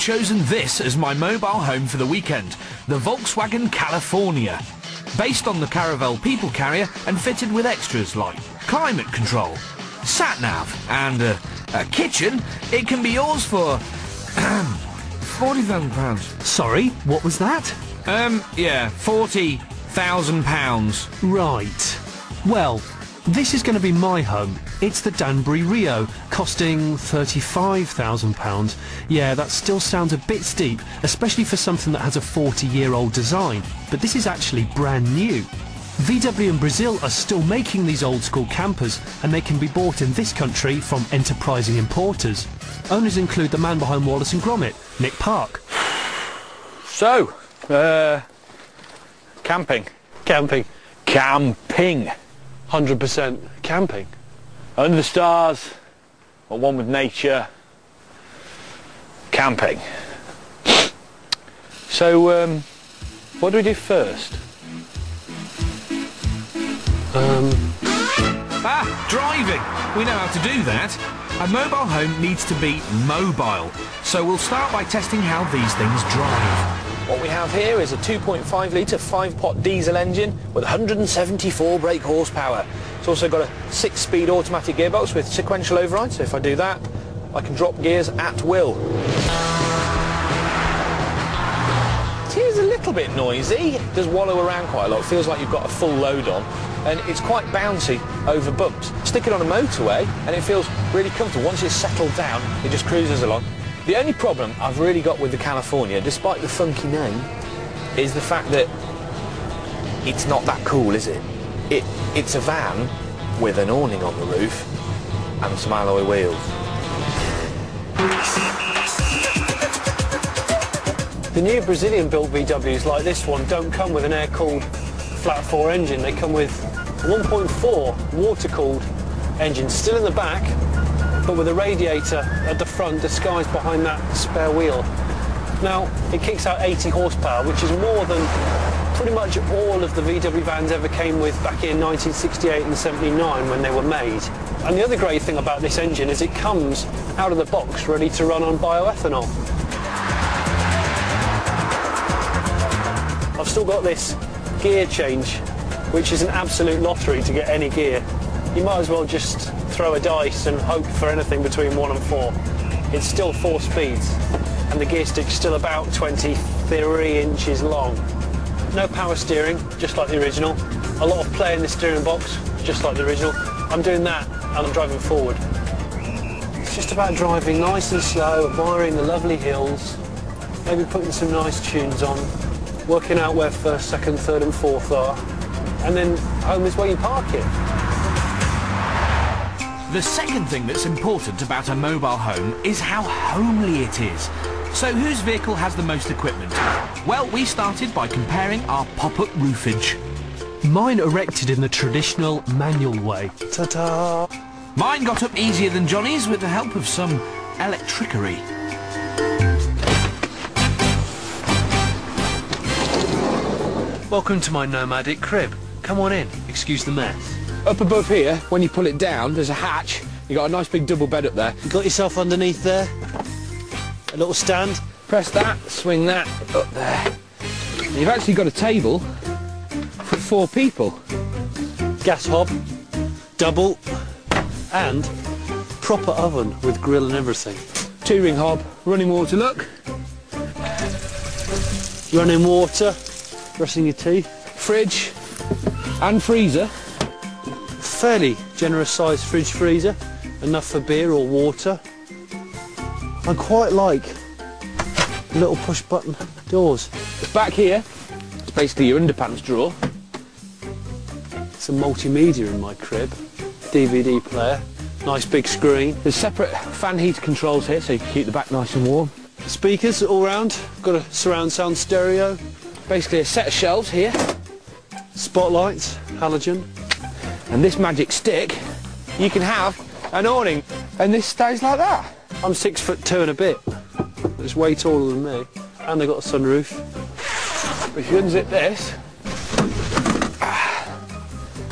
chosen this as my mobile home for the weekend, the Volkswagen California. Based on the Caravelle people carrier and fitted with extras like climate control, sat-nav and a kitchen, it can be yours for £40,000. Sorry, what was that? Yeah, £40,000. Right. Well, this is going to be my home. It's the Danbury Rio, costing £35,000. Yeah, that still sounds a bit steep, especially for something that has a 40-year-old design. But this is actually brand new. VW and Brazil are still making these old-school campers, and they can be bought in this country from enterprising importers. Owners include the man behind Wallace & Gromit, Nick Park. So, camping. Camping. Camping. 100% camping. Under the stars, or one with nature. Camping. So, what do we do first? Driving! We know how to do that. A mobile home needs to be mobile, so we'll start by testing how these things drive. What we have here is a 2.5 litre 5-pot diesel engine with 174 brake horsepower. It's also got a 6-speed automatic gearbox with sequential override, so if I do that, I can drop gears at will. It is a little bit noisy. It does wallow around quite a lot. It feels like you've got a full load on, and it's quite bouncy over bumps. Stick it on a motorway and it feels really comfortable. Once it's settled down, it just cruises along. The only problem I've really got with the California, despite the funky name, is the fact that it's not that cool, is it? It's a van with an awning on the roof and some alloy wheels. The new Brazilian-built VWs like this one don't come with an air-cooled flat-4 engine. They come with a 1.4 water-cooled engine, still in the back, but with a radiator at the front disguised behind that spare wheel. Now, it kicks out 80 horsepower, which is more than pretty much all of the VW vans ever came with back in 1968 and 79 when they were made. And the other great thing about this engine is it comes out of the box ready to run on bioethanol. I've still got this gear change, which is an absolute lottery to get any gear. You might as well just throw a dice and hope for anything between 1 and 4. It's still 4 speeds, and the gear stick's still about 23 inches long. No power steering, just like the original. A lot of play in the steering box, just like the original. I'm doing that, and I'm driving forward. It's just about driving nice and slow, admiring the lovely hills, maybe putting some nice tunes on, working out where first, second, third and fourth are, and then home is where you park it. The second thing that's important about a mobile home is how homely it is. So whose vehicle has the most equipment? Well, we started by comparing our pop-up roofage. Mine erected in the traditional manual way. Ta-ta! Mine got up easier than Johnny's with the help of some electricery. Welcome to my nomadic crib. Come on in, excuse the mess. Up above here, when you pull it down, there's a hatch. You've got a nice big double bed up there. You got yourself underneath there? A little stand? Press that, swing that up there. And you've actually got a table for 4 people. Gas hob, double, and proper oven with grill and everything. 2-ring hob, running water, look. Running water, brushing your teeth. Fridge and freezer. Fairly generous sized fridge freezer, enough for beer or water. I quite like little push button doors. Back here, it's basically your underpants drawer. Some multimedia in my crib, DVD player, nice big screen. There's separate fan heater controls here so you can keep the back nice and warm. Speakers all round, got a surround sound stereo. Basically a set of shelves here. Spotlights, halogen. And this magic stick, you can have an awning, and this stays like that. I'm 6'2" and a bit. It's way taller than me. And they've got a sunroof. If you unzip this,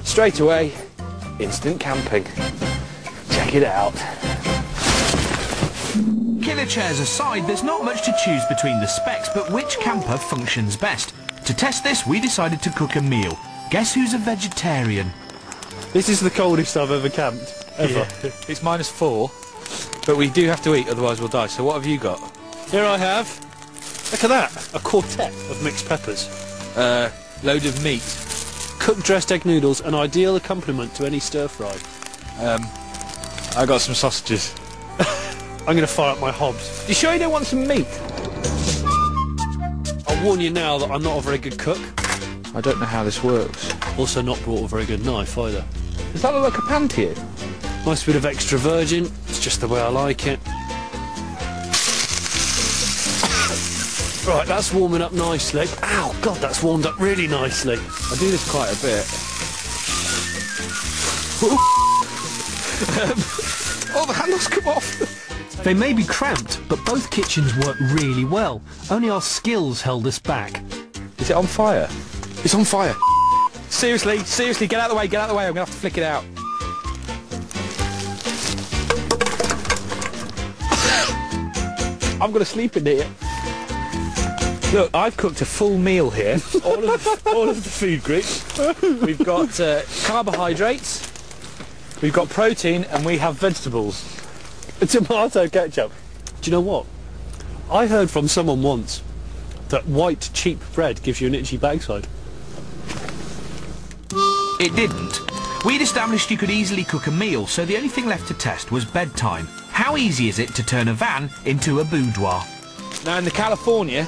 straight away, instant camping. Check it out. Killer chairs aside, there's not much to choose between the specs, but which camper functions best? To test this, we decided to cook a meal. Guess who's a vegetarian? This is the coldest I've ever camped, ever. Yeah. It's -4, but we do have to eat, otherwise we'll die. So what have you got? Here I have, look at that, a quartet of mixed peppers. Load of meat. Cooked dressed egg noodles, an ideal accompaniment to any stir-fry. I got some sausages. I'm going to fire up my hobs. You sure you don't want some meat? I'll warn you now that I'm not a very good cook. I don't know how this works. Also not brought a very good knife either. Does that look like a pan to you? Nice bit of extra virgin, it's just the way I like it. Right, that's warming up nicely. Ow, God, that's warmed up really nicely. I do this quite a bit. Oh, the handles come off! They may be cramped, but both kitchens work really well. Only our skills held us back. Is it on fire? It's on fire! Seriously, get out of the way, I'm gonna have to flick it out. I'm gonna sleep in here. Look, I've cooked a full meal here, all of the food groups. We've got carbohydrates, we've got protein, and we have vegetables. Tomato ketchup. Do you know what? I heard from someone once that white, cheap bread gives you an itchy backside. It didn't. We'd established you could easily cook a meal, so the only thing left to test was bedtime. How easy is it to turn a van into a boudoir? Now in the California,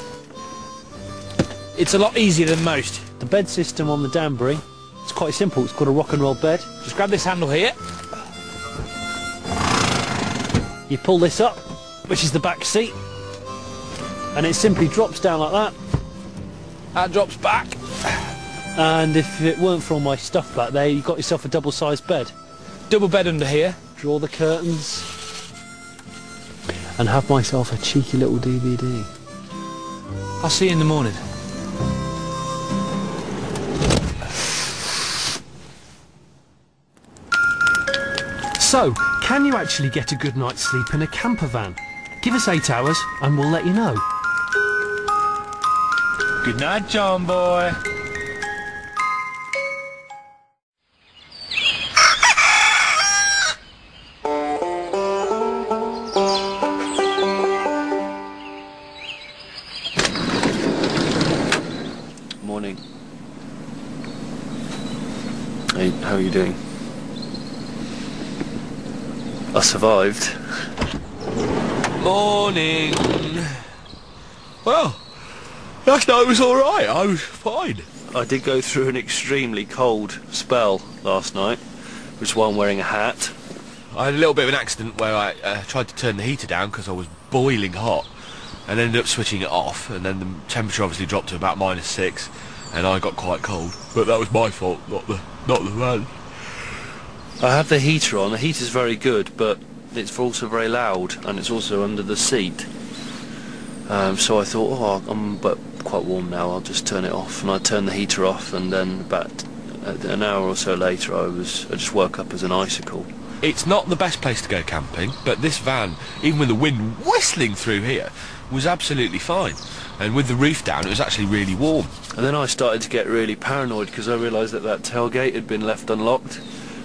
it's a lot easier than most. The bed system on the Danbury, it's quite simple. It's called a rock and roll bed. Just grab this handle here. You pull this up, which is the back seat, and it simply drops down like that. That drops back. And if it weren't for all my stuff back there, you've got yourself a double-sized bed. Double bed under here. Draw the curtains, and have myself a cheeky little DVD. I'll see you in the morning. So, can you actually get a good night's sleep in a camper van? Give us 8 hours and we'll let you know. Good night, John boy. Morning. Hey, how are you doing? I survived. Morning. Well, last night was alright, I was fine. I did go through an extremely cold spell last night, which is why I'm wearing a hat. I had a little bit of an accident where I tried to turn the heater down because I was boiling hot and ended up switching it off, and then the temperature obviously dropped to about -6 and I got quite cold. But that was my fault, not the van. I have the heater on. The heater's very good, but it's also very loud, and it's also under the seat. So I thought, oh, I'm quite warm now, I'll just turn it off. And I turned the heater off, and then about an hour or so later I just woke up as an icicle. It's not the best place to go camping, but this van, even with the wind whistling through here, was absolutely fine. And with the roof down, it was actually really warm. And then I started to get really paranoid because I realised that tailgate had been left unlocked.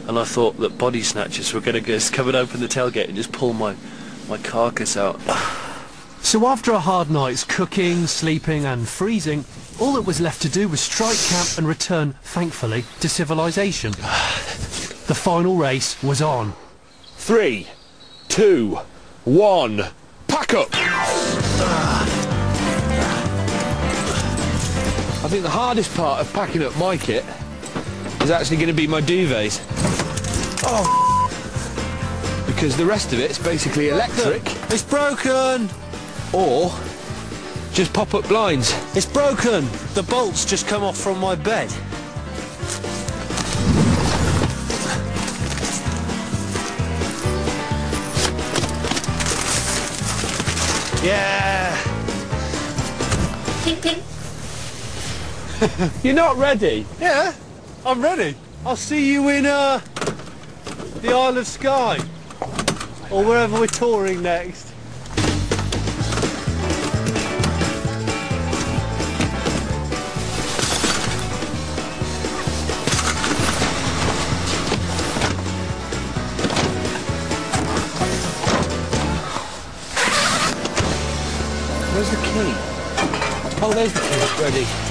And I thought that body snatchers were going to just come and open the tailgate and just pull my carcass out. So after a hard night's cooking, sleeping and freezing, all that was left to do was strike camp and return, thankfully, to civilization. The final race was on. 3, 2, 1, pack up! I think the hardest part of packing up my kit is actually going to be my duvets. Oh! Because the rest of it's basically electric. It's broken! Or just pop-up blinds. It's broken! The bolts just come off from my bed. Yeah! You're not ready? Yeah, I'm ready. I'll see you in the Isle of Skye, or wherever we're touring next. Where's the key? Oh, there's the key. Ready.